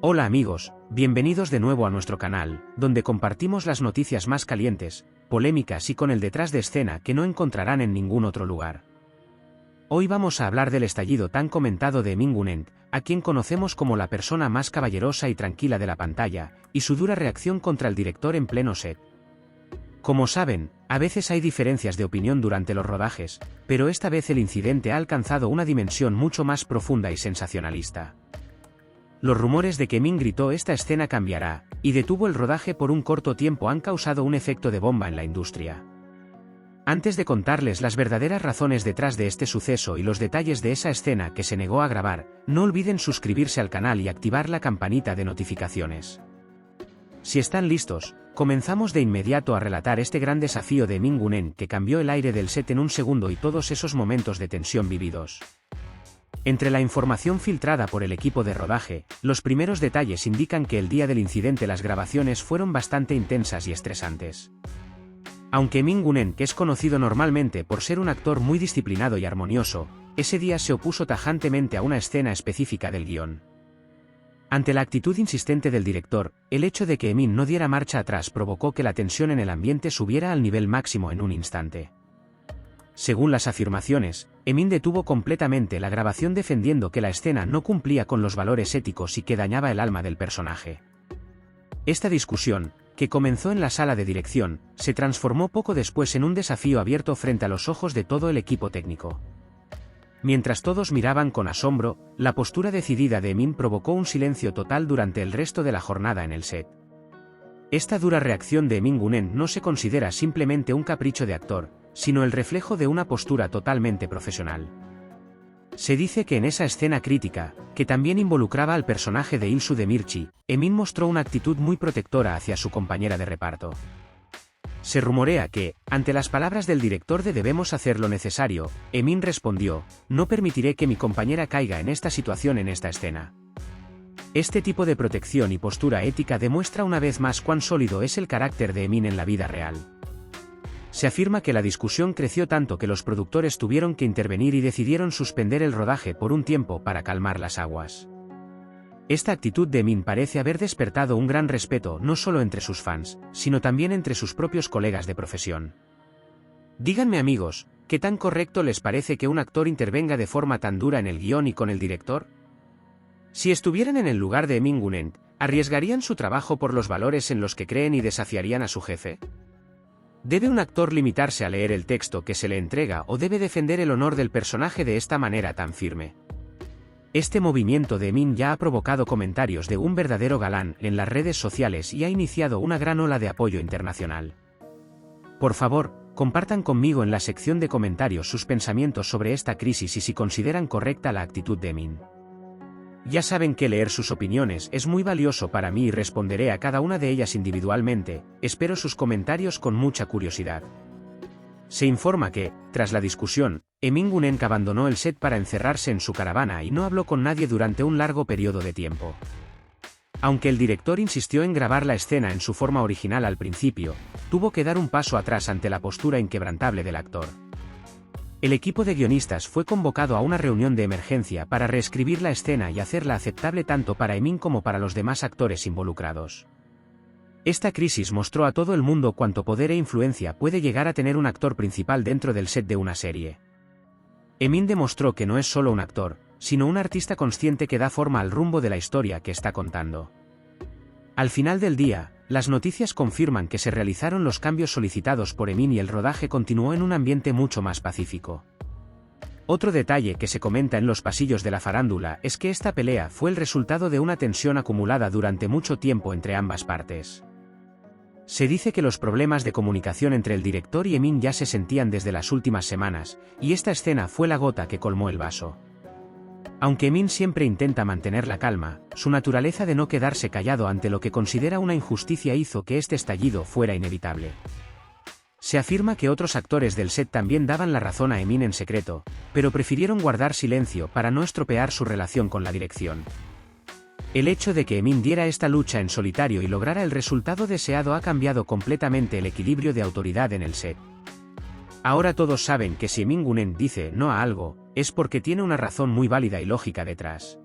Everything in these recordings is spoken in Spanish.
Hola amigos, bienvenidos de nuevo a nuestro canal, donde compartimos las noticias más calientes, polémicas y con el detrás de escena que no encontrarán en ningún otro lugar. Hoy vamos a hablar del estallido tan comentado de Emin Guneng, a quien conocemos como la persona más caballerosa y tranquila de la pantalla, y su dura reacción contra el director en pleno set. Como saben, a veces hay diferencias de opinión durante los rodajes, pero esta vez el incidente ha alcanzado una dimensión mucho más profunda y sensacionalista. Los rumores de que Emin gritó "esta escena cambiará" y detuvo el rodaje por un corto tiempo han causado un efecto de bomba en la industria. Antes de contarles las verdaderas razones detrás de este suceso y los detalles de esa escena que se negó a grabar, no olviden suscribirse al canal y activar la campanita de notificaciones. Si están listos, comenzamos de inmediato a relatar este gran desafío de Emin Guneng que cambió el aire del set en un segundo y todos esos momentos de tensión vividos. Entre la información filtrada por el equipo de rodaje, los primeros detalles indican que el día del incidente las grabaciones fueron bastante intensas y estresantes. Aunque Emin Guneng es conocido normalmente por ser un actor muy disciplinado y armonioso, ese día se opuso tajantemente a una escena específica del guión. Ante la actitud insistente del director, el hecho de que Emin no diera marcha atrás provocó que la tensión en el ambiente subiera al nivel máximo en un instante. Según las afirmaciones, Emin detuvo completamente la grabación defendiendo que la escena no cumplía con los valores éticos y que dañaba el alma del personaje. Esta discusión, que comenzó en la sala de dirección, se transformó poco después en un desafío abierto frente a los ojos de todo el equipo técnico. Mientras todos miraban con asombro, la postura decidida de Emin provocó un silencio total durante el resto de la jornada en el set. Esta dura reacción de Emin Guneng no se considera simplemente un capricho de actor, sino el reflejo de una postura totalmente profesional. Se dice que en esa escena crítica, que también involucraba al personaje de Ilsu Demirci, Emin mostró una actitud muy protectora hacia su compañera de reparto. Se rumorea que, ante las palabras del director de "debemos hacer lo necesario", Emin respondió: "No permitiré que mi compañera caiga en esta situación en esta escena". Este tipo de protección y postura ética demuestra una vez más cuán sólido es el carácter de Emin en la vida real. Se afirma que la discusión creció tanto que los productores tuvieron que intervenir y decidieron suspender el rodaje por un tiempo para calmar las aguas. Esta actitud de Emin parece haber despertado un gran respeto no solo entre sus fans, sino también entre sus propios colegas de profesión. Díganme amigos, ¿qué tan correcto les parece que un actor intervenga de forma tan dura en el guión y con el director? Si estuvieran en el lugar de Emin Guneng, ¿arriesgarían su trabajo por los valores en los que creen y desafiarían a su jefe? ¿Debe un actor limitarse a leer el texto que se le entrega o debe defender el honor del personaje de esta manera tan firme? Este movimiento de Emin ya ha provocado comentarios de un verdadero galán en las redes sociales y ha iniciado una gran ola de apoyo internacional. Por favor, compartan conmigo en la sección de comentarios sus pensamientos sobre esta crisis y si consideran correcta la actitud de Emin. Ya saben que leer sus opiniones es muy valioso para mí y responderé a cada una de ellas individualmente. Espero sus comentarios con mucha curiosidad. Se informa que, tras la discusión, Emin Guneng abandonó el set para encerrarse en su caravana y no habló con nadie durante un largo periodo de tiempo. Aunque el director insistió en grabar la escena en su forma original al principio, tuvo que dar un paso atrás ante la postura inquebrantable del actor. El equipo de guionistas fue convocado a una reunión de emergencia para reescribir la escena y hacerla aceptable tanto para Emin como para los demás actores involucrados. Esta crisis mostró a todo el mundo cuánto poder e influencia puede llegar a tener un actor principal dentro del set de una serie. Emin demostró que no es solo un actor, sino un artista consciente que da forma al rumbo de la historia que está contando. Al final del día, las noticias confirman que se realizaron los cambios solicitados por Emin y el rodaje continuó en un ambiente mucho más pacífico. Otro detalle que se comenta en los pasillos de la farándula es que esta pelea fue el resultado de una tensión acumulada durante mucho tiempo entre ambas partes. Se dice que los problemas de comunicación entre el director y Emin ya se sentían desde las últimas semanas, y esta escena fue la gota que colmó el vaso. Aunque Emin siempre intenta mantener la calma, su naturaleza de no quedarse callado ante lo que considera una injusticia hizo que este estallido fuera inevitable. Se afirma que otros actores del set también daban la razón a Emin en secreto, pero prefirieron guardar silencio para no estropear su relación con la dirección. El hecho de que Emin diera esta lucha en solitario y lograra el resultado deseado ha cambiado completamente el equilibrio de autoridad en el set. Ahora todos saben que si Emin Guneng dice no a algo, es porque tiene una razón muy válida y lógica detrás.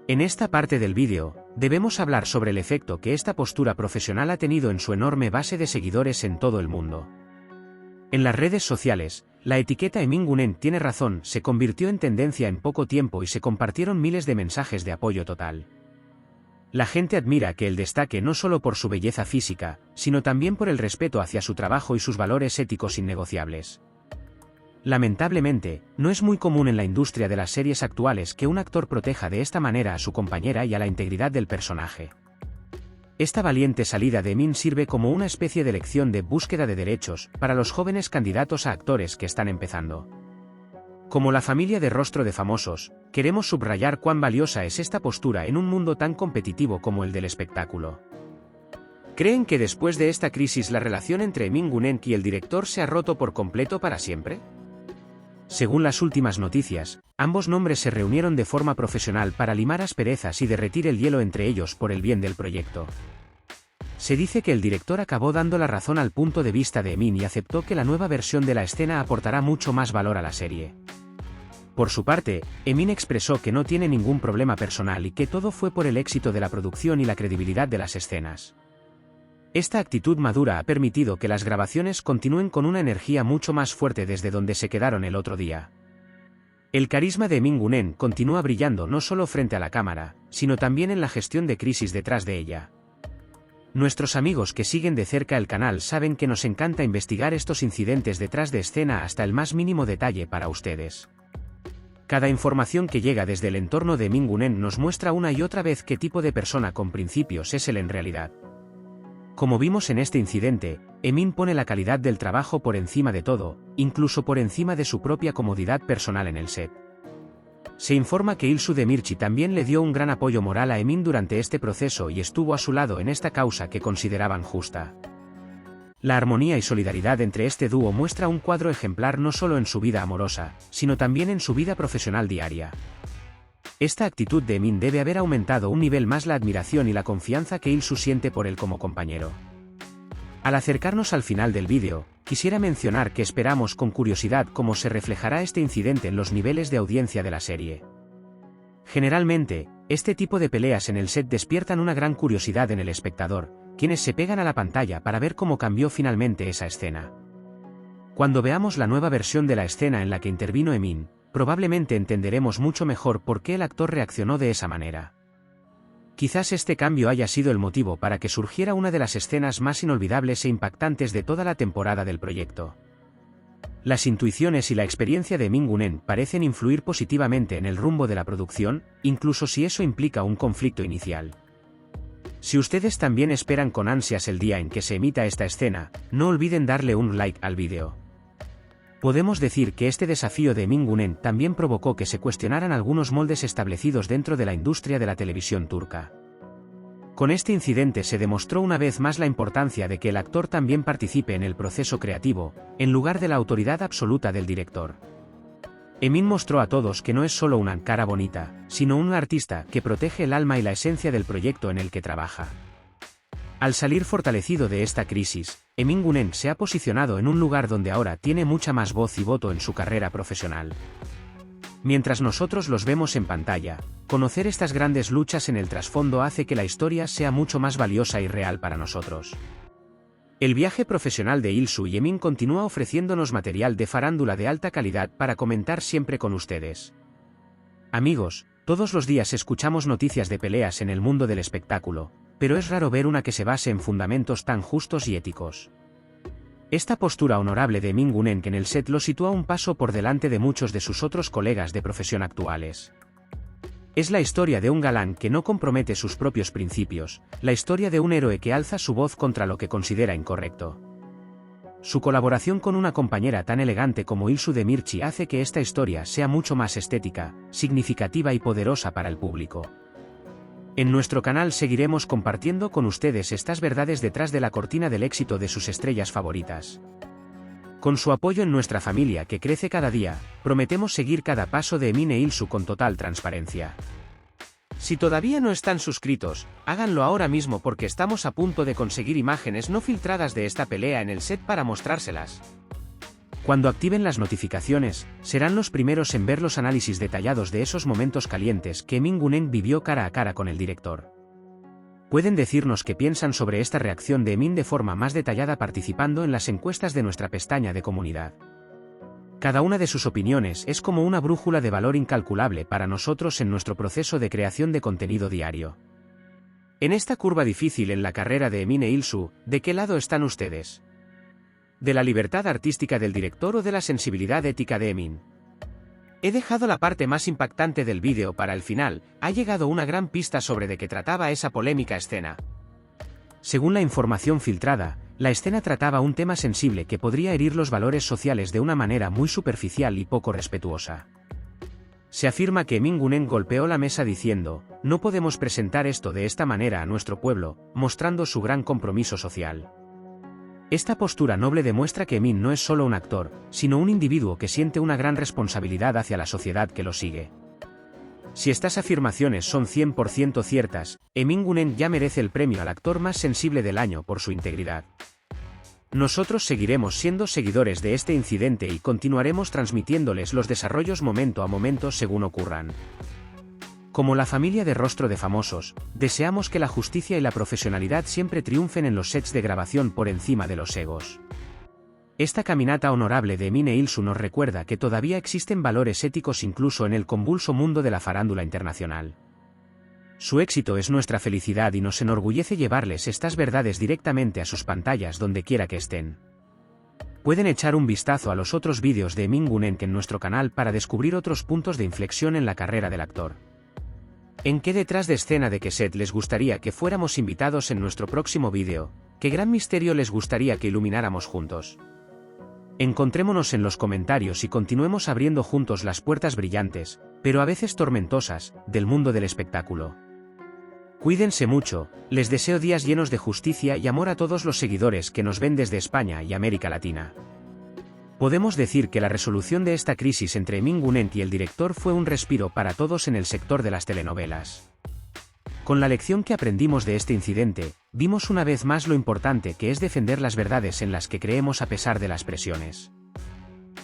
En esta parte del vídeo, debemos hablar sobre el efecto que esta postura profesional ha tenido en su enorme base de seguidores en todo el mundo. En las redes sociales, la etiqueta Emin Gun-en tiene razón se convirtió en tendencia en poco tiempo y se compartieron miles de mensajes de apoyo total. La gente admira que él destaque no solo por su belleza física, sino también por el respeto hacia su trabajo y sus valores éticos innegociables. Lamentablemente, no es muy común en la industria de las series actuales que un actor proteja de esta manera a su compañera y a la integridad del personaje. Esta valiente salida de Emin sirve como una especie de lección de búsqueda de derechos para los jóvenes candidatos a actores que están empezando. Como la familia de Rostro de Famosos, queremos subrayar cuán valiosa es esta postura en un mundo tan competitivo como el del espectáculo. ¿Creen que después de esta crisis la relación entre Emin Gun-en y el director se ha roto por completo para siempre? Según las últimas noticias, ambos nombres se reunieron de forma profesional para limar asperezas y derretir el hielo entre ellos por el bien del proyecto. Se dice que el director acabó dando la razón al punto de vista de Emin y aceptó que la nueva versión de la escena aportará mucho más valor a la serie. Por su parte, Emin expresó que no tiene ningún problema personal y que todo fue por el éxito de la producción y la credibilidad de las escenas. Esta actitud madura ha permitido que las grabaciones continúen con una energía mucho más fuerte desde donde se quedaron el otro día. El carisma de Emin Gun-en continúa brillando no solo frente a la cámara, sino también en la gestión de crisis detrás de ella. Nuestros amigos que siguen de cerca el canal saben que nos encanta investigar estos incidentes detrás de escena hasta el más mínimo detalle para ustedes. Cada información que llega desde el entorno de Emin Gun-en nos muestra una y otra vez qué tipo de persona con principios es él en realidad. Como vimos en este incidente, Emin pone la calidad del trabajo por encima de todo, incluso por encima de su propia comodidad personal en el set. Se informa que Ilsu Demirci también le dio un gran apoyo moral a Emin durante este proceso y estuvo a su lado en esta causa que consideraban justa. La armonía y solidaridad entre este dúo muestra un cuadro ejemplar no solo en su vida amorosa, sino también en su vida profesional diaria. Esta actitud de Emin debe haber aumentado un nivel más la admiración y la confianza que Ilsu siente por él como compañero. Al acercarnos al final del vídeo, quisiera mencionar que esperamos con curiosidad cómo se reflejará este incidente en los niveles de audiencia de la serie. Generalmente, este tipo de peleas en el set despiertan una gran curiosidad en el espectador, quienes se pegan a la pantalla para ver cómo cambió finalmente esa escena. Cuando veamos la nueva versión de la escena en la que intervino Emin, probablemente entenderemos mucho mejor por qué el actor reaccionó de esa manera. Quizás este cambio haya sido el motivo para que surgiera una de las escenas más inolvidables e impactantes de toda la temporada del proyecto. Las intuiciones y la experiencia de Emin Gun-en parecen influir positivamente en el rumbo de la producción, incluso si eso implica un conflicto inicial. Si ustedes también esperan con ansias el día en que se emita esta escena, no olviden darle un like al vídeo. Podemos decir que este desafío de Emin Gun-en también provocó que se cuestionaran algunos moldes establecidos dentro de la industria de la televisión turca. Con este incidente se demostró una vez más la importancia de que el actor también participe en el proceso creativo, en lugar de la autoridad absoluta del director. Emin mostró a todos que no es solo una cara bonita, sino un artista que protege el alma y la esencia del proyecto en el que trabaja. Al salir fortalecido de esta crisis, Emin Gun-en se ha posicionado en un lugar donde ahora tiene mucha más voz y voto en su carrera profesional. Mientras nosotros los vemos en pantalla, conocer estas grandes luchas en el trasfondo hace que la historia sea mucho más valiosa y real para nosotros. El viaje profesional de Ilsu y Emin continúa ofreciéndonos material de farándula de alta calidad para comentar siempre con ustedes. Amigos, todos los días escuchamos noticias de peleas en el mundo del espectáculo, pero es raro ver una que se base en fundamentos tan justos y éticos. Esta postura honorable de Emin Gun-en en el set lo sitúa un paso por delante de muchos de sus otros colegas de profesión actuales. Es la historia de un galán que no compromete sus propios principios, la historia de un héroe que alza su voz contra lo que considera incorrecto. Su colaboración con una compañera tan elegante como Ilsu Demirci hace que esta historia sea mucho más estética, significativa y poderosa para el público. En nuestro canal seguiremos compartiendo con ustedes estas verdades detrás de la cortina del éxito de sus estrellas favoritas. Con su apoyo en nuestra familia que crece cada día, prometemos seguir cada paso de Emin e Ilsu con total transparencia. Si todavía no están suscritos, háganlo ahora mismo porque estamos a punto de conseguir imágenes no filtradas de esta pelea en el set para mostrárselas. Cuando activen las notificaciones, serán los primeros en ver los análisis detallados de esos momentos calientes que Min Gun-en vivió cara a cara con el director. Pueden decirnos qué piensan sobre esta reacción de Min de forma más detallada participando en las encuestas de nuestra pestaña de comunidad. Cada una de sus opiniones es como una brújula de valor incalculable para nosotros en nuestro proceso de creación de contenido diario. En esta curva difícil en la carrera de Min e Il-soo, ¿de qué lado están ustedes? ¿De la libertad artística del director o de la sensibilidad ética de Min? He dejado la parte más impactante del vídeo para el final, ha llegado una gran pista sobre de qué trataba esa polémica escena. Según la información filtrada, la escena trataba un tema sensible que podría herir los valores sociales de una manera muy superficial y poco respetuosa. Se afirma que Min Gun-en golpeó la mesa diciendo, no podemos presentar esto de esta manera a nuestro pueblo, mostrando su gran compromiso social. Esta postura noble demuestra que Min no es solo un actor, sino un individuo que siente una gran responsabilidad hacia la sociedad que lo sigue. Si estas afirmaciones son 100% ciertas, Min Gun-en ya merece el premio al actor más sensible del año por su integridad. Nosotros seguiremos siendo seguidores de este incidente y continuaremos transmitiéndoles los desarrollos momento a momento según ocurran. Como la familia de Rostro de Famosos, deseamos que la justicia y la profesionalidad siempre triunfen en los sets de grabación por encima de los egos. Esta caminata honorable de Min e Il-soo nos recuerda que todavía existen valores éticos incluso en el convulso mundo de la farándula internacional. Su éxito es nuestra felicidad y nos enorgullece llevarles estas verdades directamente a sus pantallas donde quiera que estén. Pueden echar un vistazo a los otros vídeos de Min Gun-en en nuestro canal para descubrir otros puntos de inflexión en la carrera del actor. ¿En qué detrás de escena de qué set les gustaría que fuéramos invitados en nuestro próximo vídeo? ¿Qué gran misterio les gustaría que ilumináramos juntos? Encontrémonos en los comentarios y continuemos abriendo juntos las puertas brillantes, pero a veces tormentosas, del mundo del espectáculo. Cuídense mucho, les deseo días llenos de justicia y amor a todos los seguidores que nos ven desde España y América Latina. Podemos decir que la resolución de esta crisis entre Min Gun-en y el director fue un respiro para todos en el sector de las telenovelas. Con la lección que aprendimos de este incidente, vimos una vez más lo importante que es defender las verdades en las que creemos a pesar de las presiones.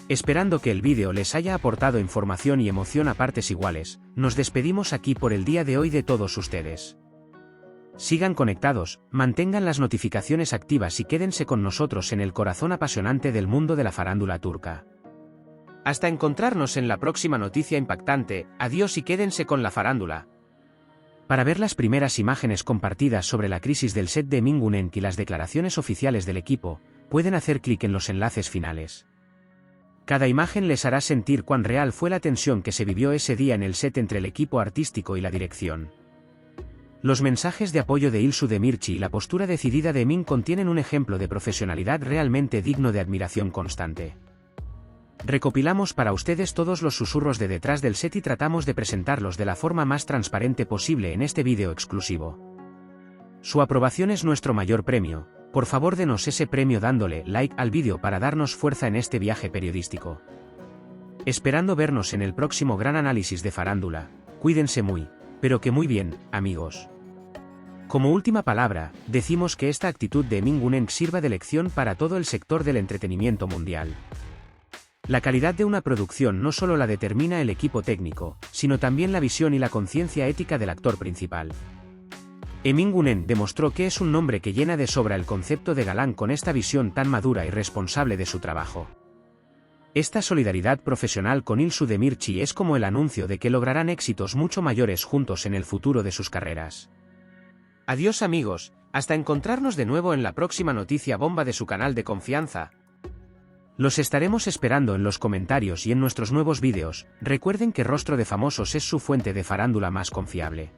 Esperando que el vídeo les haya aportado información y emoción a partes iguales, nos despedimos aquí por el día de hoy de todos ustedes. Sigan conectados, mantengan las notificaciones activas y quédense con nosotros en el corazón apasionante del mundo de la farándula turca. Hasta encontrarnos en la próxima noticia impactante, adiós y quédense con la farándula. Para ver las primeras imágenes compartidas sobre la crisis del set de Min Gun-en y las declaraciones oficiales del equipo, pueden hacer clic en los enlaces finales. Cada imagen les hará sentir cuán real fue la tensión que se vivió ese día en el set entre el equipo artístico y la dirección. Los mensajes de apoyo de Il-soo de Mirchi y la postura decidida de Min contienen un ejemplo de profesionalidad realmente digno de admiración constante. Recopilamos para ustedes todos los susurros de detrás del set y tratamos de presentarlos de la forma más transparente posible en este vídeo exclusivo. Su aprobación es nuestro mayor premio, por favor denos ese premio dándole like al vídeo para darnos fuerza en este viaje periodístico. Esperando vernos en el próximo gran análisis de farándula, cuídense muy, pero que muy bien, amigos. Como última palabra, decimos que esta actitud de Min Gun-en sirva de lección para todo el sector del entretenimiento mundial. La calidad de una producción no solo la determina el equipo técnico, sino también la visión y la conciencia ética del actor principal. Min Gun-en demostró que es un nombre que llena de sobra el concepto de galán con esta visión tan madura y responsable de su trabajo. Esta solidaridad profesional con Il-soo de Mirchi es como el anuncio de que lograrán éxitos mucho mayores juntos en el futuro de sus carreras. Adiós amigos, hasta encontrarnos de nuevo en la próxima noticia bomba de su canal de confianza. Los estaremos esperando en los comentarios y en nuestros nuevos vídeos. Recuerden que Rostro de Famosos es su fuente de farándula más confiable.